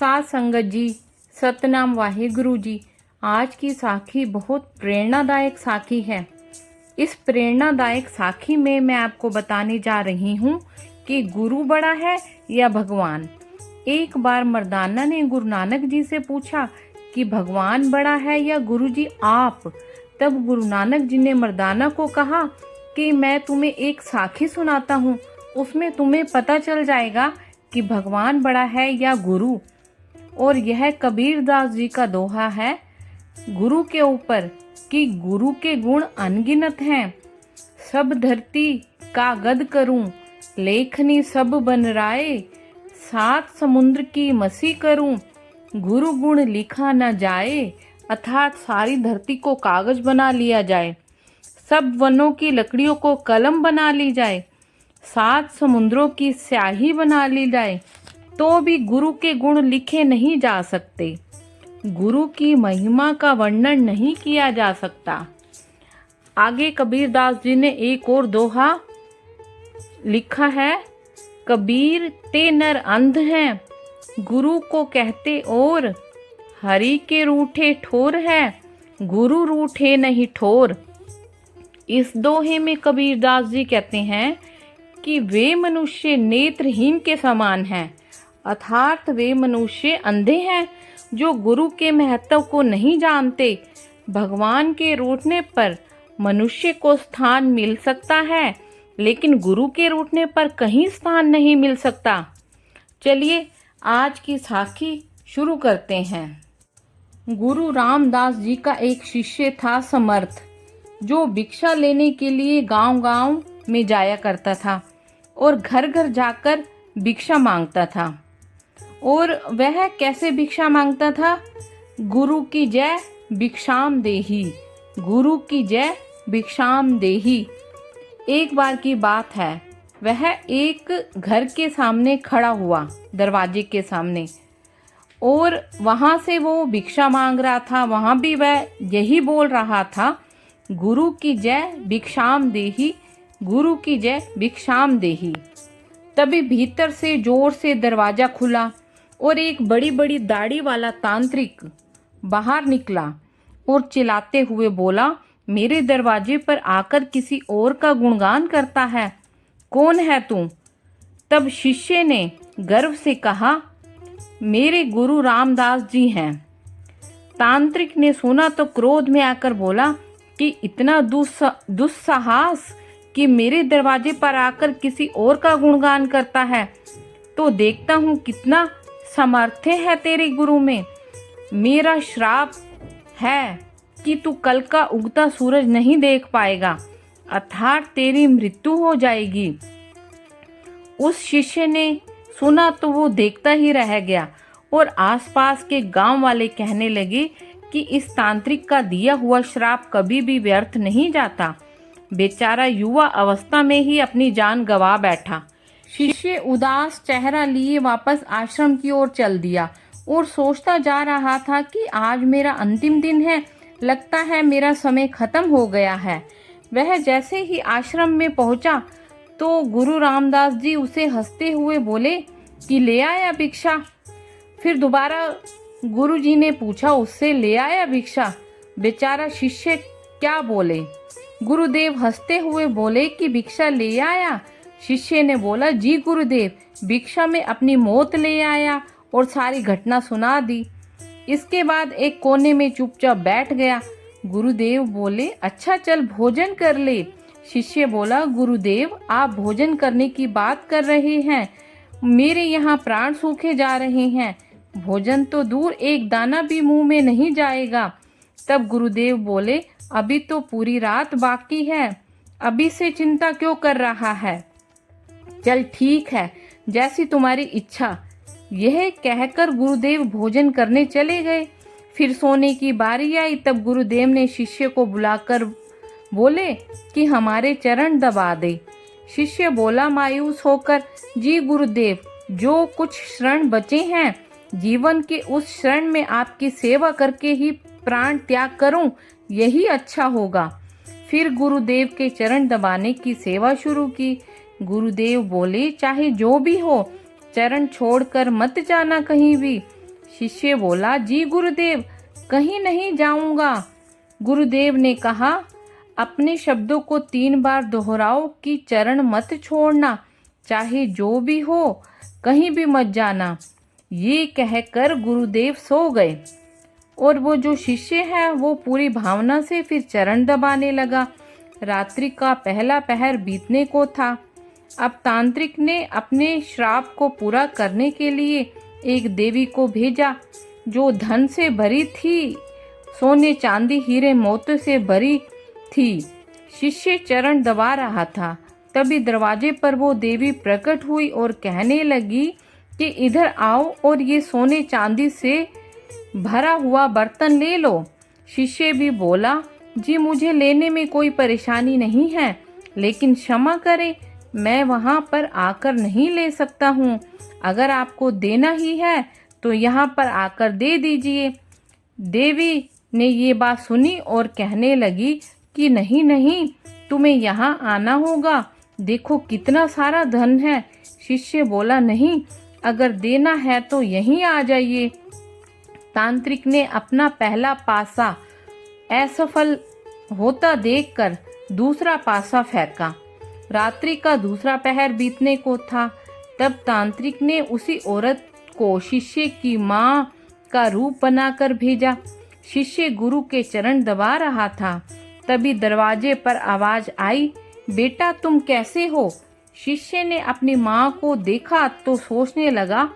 साध संगत जी, सतनाम वाहेगुरु जी। आज की साखी बहुत प्रेरणादायक साखी है। इस प्रेरणादायक साखी में मैं आपको बताने जा रही हूँ कि गुरु बड़ा है या भगवान। एक बार मर्दाना ने गुरु नानक जी से पूछा कि भगवान बड़ा है या गुरु जी आप। तब गुरु नानक जी ने मर्दाना को कहा कि मैं तुम्हें एक साखी सुनाता हूँ, उसमें तुम्हें पता चल जाएगा कि भगवान बड़ा है या गुरु। और यह कबीरदास जी का दोहा है गुरु के ऊपर कि गुरु के गुण अनगिनत हैं। सब धरती कागद करूं, लेखनी सब बन राए, सात समुद्र की मसी करूं, गुरु गुण लिखा न जाए। अर्थात सारी धरती को कागज बना लिया जाए, सब वनों की लकड़ियों को कलम बना ली जाए, सात समुद्रों की स्याही बना ली जाए, तो भी गुरु के गुण लिखे नहीं जा सकते। गुरु की महिमा का वर्णन नहीं किया जा सकता। आगे कबीरदास जी ने एक और दोहा लिखा है, कबीर ते नर अंध हैं, गुरु को कहते और, हरि के रूठे ठोर है, गुरु रूठे नहीं ठोर। इस दोहे में कबीरदास जी कहते हैं कि वे मनुष्य नेत्रहीन के समान हैं, अर्थात वे मनुष्य अंधे हैं जो गुरु के महत्व को नहीं जानते। भगवान के रूठने पर मनुष्य को स्थान मिल सकता है, लेकिन गुरु के रूठने पर कहीं स्थान नहीं मिल सकता। चलिए आज की साखी शुरू करते हैं। गुरु रामदास जी का एक शिष्य था समर्थ, जो भिक्षा लेने के लिए गांव-गांव में जाया करता था और घर घर जाकर भिक्षा मांगता था। और वह कैसे भिक्षा मांगता था? गुरु की जय भिक्षाम देही, गुरु की जय भिक्षाम देही। एक बार की बात है, वह एक घर के सामने खड़ा हुआ, दरवाजे के सामने, और वहां से वो भिक्षा मांग रहा था। वहां भी वह यही बोल रहा था, गुरु की जय भिक्षाम देही, गुरु की जय भिक्षाम देही। तभी भीतर से जोर से दरवाजा खुला और एक बड़ी बड़ी दाढ़ी वाला तांत्रिक बाहर निकला और चिल्लाते हुए बोला, मेरे दरवाजे पर आकर किसी और का गुणगान करता है, कौन है तू? तब शिष्य ने गर्व से कहा, मेरे गुरु रामदास जी हैं। तांत्रिक ने सुना तो क्रोध में आकर बोला कि इतना दुस्साहस कि मेरे दरवाजे पर आकर किसी और का गुणगान करता है, तो देखता हूँ कितना सामर्थ्य है तेरे गुरु में। मेरा श्राप है कि तू कल का उगता सूरज नहीं देख पाएगा, अर्थात तेरी मृत्यु हो जाएगी। उस शिष्य ने सुना तो वो देखता ही रह गया और आसपास के गांव वाले कहने लगे कि इस तांत्रिक का दिया हुआ श्राप कभी भी व्यर्थ नहीं जाता। बेचारा युवा अवस्था में ही अपनी जान गंवा बैठा। शिष्य उदास चेहरा लिए वापस आश्रम की ओर चल दिया और सोचता जा रहा था कि आज मेरा अंतिम दिन है, लगता है मेरा समय खत्म हो गया है। वह जैसे ही आश्रम में पहुंचा तो गुरु रामदास जी उसे हंसते हुए बोले कि ले आया भिक्षा। फिर दोबारा गुरु जी ने पूछा उससे, ले आया भिक्षा? बेचारा शिष्य क्या बोले। गुरुदेव हंसते हुए बोले कि भिक्षा ले आया? शिष्य ने बोला, जी गुरुदेव, भिक्षा में अपनी मौत ले आया, और सारी घटना सुना दी। इसके बाद एक कोने में चुपचाप बैठ गया। गुरुदेव बोले, अच्छा चल भोजन कर ले। शिष्य बोला, गुरुदेव आप भोजन करने की बात कर रहे हैं, मेरे यहाँ प्राण सूखे जा रहे हैं, भोजन तो दूर एक दाना भी मुंह में नहीं जाएगा। तब गुरुदेव बोले, अभी तो पूरी रात बाकी है, अभी से चिंता क्यों कर रहा है? चल ठीक है, जैसी तुम्हारी इच्छा। यह कहकर गुरुदेव भोजन करने चले गए। फिर सोने की बारी आई, तब गुरुदेव ने शिष्य को बुलाकर बोले कि हमारे चरण दबा दे। शिष्य बोला मायूस होकर, जी गुरुदेव, जो कुछ क्षण बचे हैं जीवन के, उस क्षण में आपकी सेवा करके ही प्राण त्याग करूं, यही अच्छा होगा। फिर गुरुदेव के चरण दबाने की सेवा शुरू की। गुरुदेव बोले, चाहे जो भी हो, चरण छोड़कर मत जाना कहीं भी। शिष्य बोला, जी गुरुदेव, कहीं नहीं जाऊंगा। गुरुदेव ने कहा, अपने शब्दों को 3 बार दोहराओ कि चरण मत छोड़ना, चाहे जो भी हो, कहीं भी मत जाना। ये कहकर गुरुदेव सो गए और वो जो शिष्य है वो पूरी भावना से फिर चरण दबाने लगा। रात्रि का पहला पहर बीतने को था। अब तांत्रिक ने अपने श्राप को पूरा करने के लिए एक देवी को भेजा जो धन से भरी थी, सोने चांदी हीरे मोती से भरी थी। शिष्य चरण दबा रहा था, तभी दरवाजे पर वो देवी प्रकट हुई और कहने लगी कि इधर आओ और ये सोने चांदी से भरा हुआ बर्तन ले लो। शिष्य भी बोला, जी मुझे लेने में कोई परेशानी नहीं है, लेकिन क्षमा करें, मैं वहाँ पर आकर नहीं ले सकता हूँ। अगर आपको देना ही है तो यहाँ पर आकर दे दीजिए। देवी ने ये बात सुनी और कहने लगी कि नहीं नहीं, तुम्हें यहाँ आना होगा, देखो कितना सारा धन है। शिष्य बोला, नहीं, अगर देना है तो यहीं आ जाइए। तांत्रिक ने अपना पहला पासा असफल होता देखकर दूसरा पासा फेंका। रात्रि का दूसरा पहर बीतने को था। तब तांत्रिक ने उसी औरत को शिष्य की माँ का रूप बनाकर भेजा। शिष्य गुरु के चरण दबा रहा था, तभी दरवाजे पर आवाज आई, बेटा तुम कैसे हो? शिष्य ने अपनी माँ को देखा तो सोचने लगा,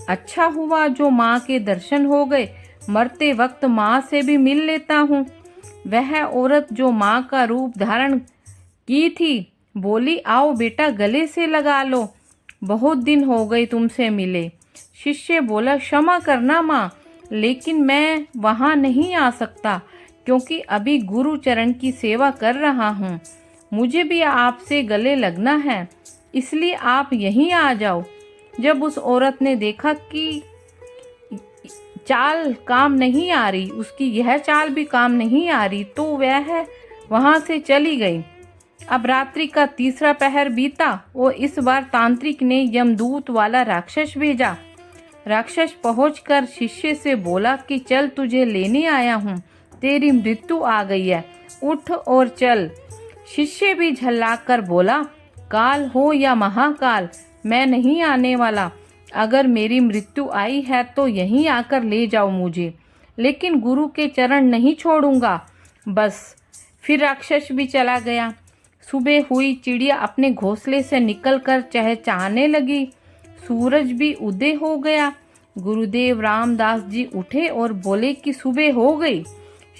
अच्छा हुआ जो माँ के दर्शन हो गए, मरते वक्त माँ से भी मिल लेता हूँ। वह औरत जो माँ का रूप धारण की थी बोली, आओ बेटा गले से लगा लो, बहुत दिन हो गए तुमसे मिले। शिष्य बोला, क्षमा करना माँ, लेकिन मैं वहाँ नहीं आ सकता क्योंकि अभी गुरु चरण की सेवा कर रहा हूँ। मुझे भी आपसे गले लगना है, इसलिए आप यहीं आ जाओ। जब उस औरत ने देखा कि चाल काम नहीं आ रही, उसकी यह चाल भी काम नहीं आ रही, तो वह वहाँ से चली गई। अब रात्रि का तीसरा पहर बीता और इस बार तांत्रिक ने यमदूत वाला राक्षस भेजा। राक्षस पहुंचकर शिष्य से बोला कि चल तुझे लेने आया हूँ, तेरी मृत्यु आ गई है, उठ और चल। शिष्य भी झल्लाकर बोला, काल हो या महाकाल, मैं नहीं आने वाला। अगर मेरी मृत्यु आई है तो यहीं आकर ले जाओ मुझे, लेकिन गुरु के चरण नहीं छोड़ूंगा। बस फिर राक्षस भी चला गया। सुबह हुई, चिड़िया अपने घोंसले से निकलकर चहचहाने लगी। सूरज भी उदय हो गया। गुरुदेव रामदास जी उठे और बोले कि सुबह हो गई।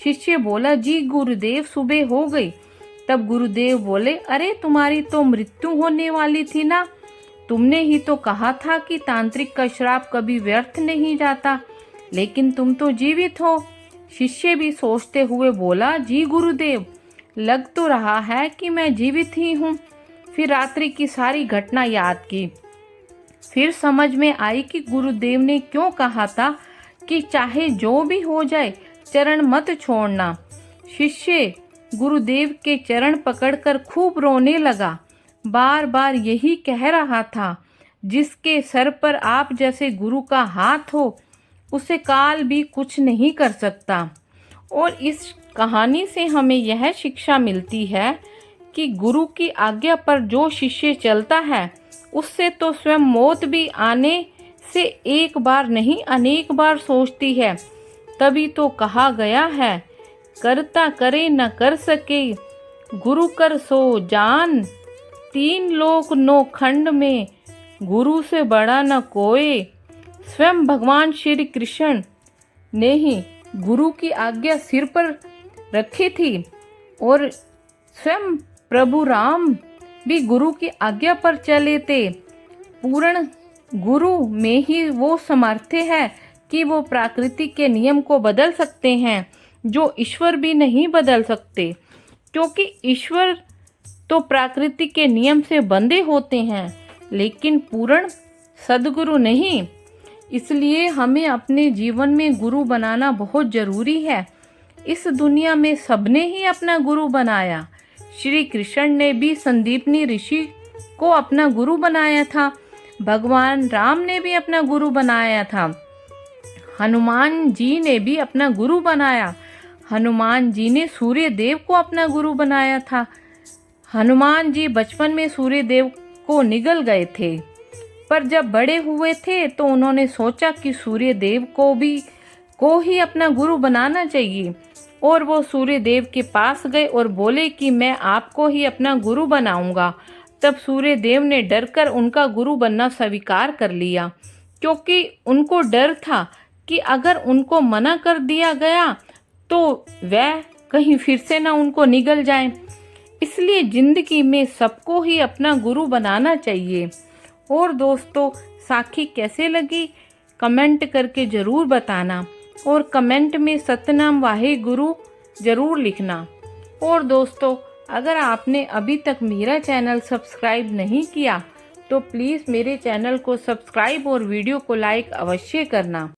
शिष्य बोला, जी गुरुदेव सुबह हो गई। तब गुरुदेव बोले, अरे तुम्हारी तो मृत्यु होने वाली थी ना, तुमने ही तो कहा था कि तांत्रिक का श्राप कभी व्यर्थ नहीं जाता, लेकिन तुम तो जीवित हो। शिष्य भी सोचते हुए बोला, जी गुरुदेव, लग तो रहा है कि मैं जीवित ही हूँ। फिर रात्रि की सारी घटना याद की। फिर समझ में आई कि गुरुदेव ने क्यों कहा था कि चाहे जो भी हो जाए चरण मत छोड़ना। शिष्य गुरुदेव के चरण पकड़कर खूब रोने लगा। बार बार यही कह रहा था, जिसके सर पर आप जैसे गुरु का हाथ हो, उसे काल भी कुछ नहीं कर सकता। और इस कहानी से हमें यह शिक्षा मिलती है कि गुरु की आज्ञा पर जो शिष्य चलता है, उससे तो स्वयं मौत भी आने से एक बार नहीं अनेक बार सोचती है। तभी तो कहा गया है, करता करे न कर सके, गुरु कर सो जान, 3 लोक 9 खंड में, गुरु से बड़ा न कोई। स्वयं भगवान श्री कृष्ण ने ही गुरु की आज्ञा सिर पर रखी थी और स्वयं प्रभु राम भी गुरु की आज्ञा पर चले थे। पूर्ण गुरु में ही वो समर्थ है कि वो प्रकृति के नियम को बदल सकते हैं, जो ईश्वर भी नहीं बदल सकते, क्योंकि ईश्वर तो प्रकृति के नियम से बंधे होते हैं, लेकिन पूर्ण सद्गुरु नहीं। इसलिए हमें अपने जीवन में गुरु बनाना बहुत जरूरी है। इस दुनिया में सबने ही अपना गुरु बनाया। श्री कृष्ण ने भी संदीपनी ऋषि को अपना गुरु बनाया था। भगवान राम ने भी अपना गुरु बनाया था। हनुमान जी ने भी अपना गुरु बनाया। हनुमान जी ने सूर्य देव को अपना गुरु बनाया था। हनुमान जी बचपन में सूर्य देव को निगल गए थे, पर जब बड़े हुए थे तो उन्होंने सोचा कि सूर्य देव को ही अपना गुरु बनाना चाहिए, और वो सूर्य देव के पास गए और बोले कि मैं आपको ही अपना गुरु बनाऊंगा। तब सूर्य देव ने डरकर उनका गुरु बनना स्वीकार कर लिया, क्योंकि उनको डर था कि अगर उनको मना कर दिया गया तो वह कहीं फिर से ना उनको निगल जाए। इसलिए जिंदगी में सबको ही अपना गुरु बनाना चाहिए। और दोस्तों, साखी कैसे लगी कमेंट करके ज़रूर बताना, और कमेंट में सतनाम वाहे गुरु ज़रूर लिखना। और दोस्तों, अगर आपने अभी तक मेरा चैनल सब्सक्राइब नहीं किया तो प्लीज़ मेरे चैनल को सब्सक्राइब और वीडियो को लाइक अवश्य करना।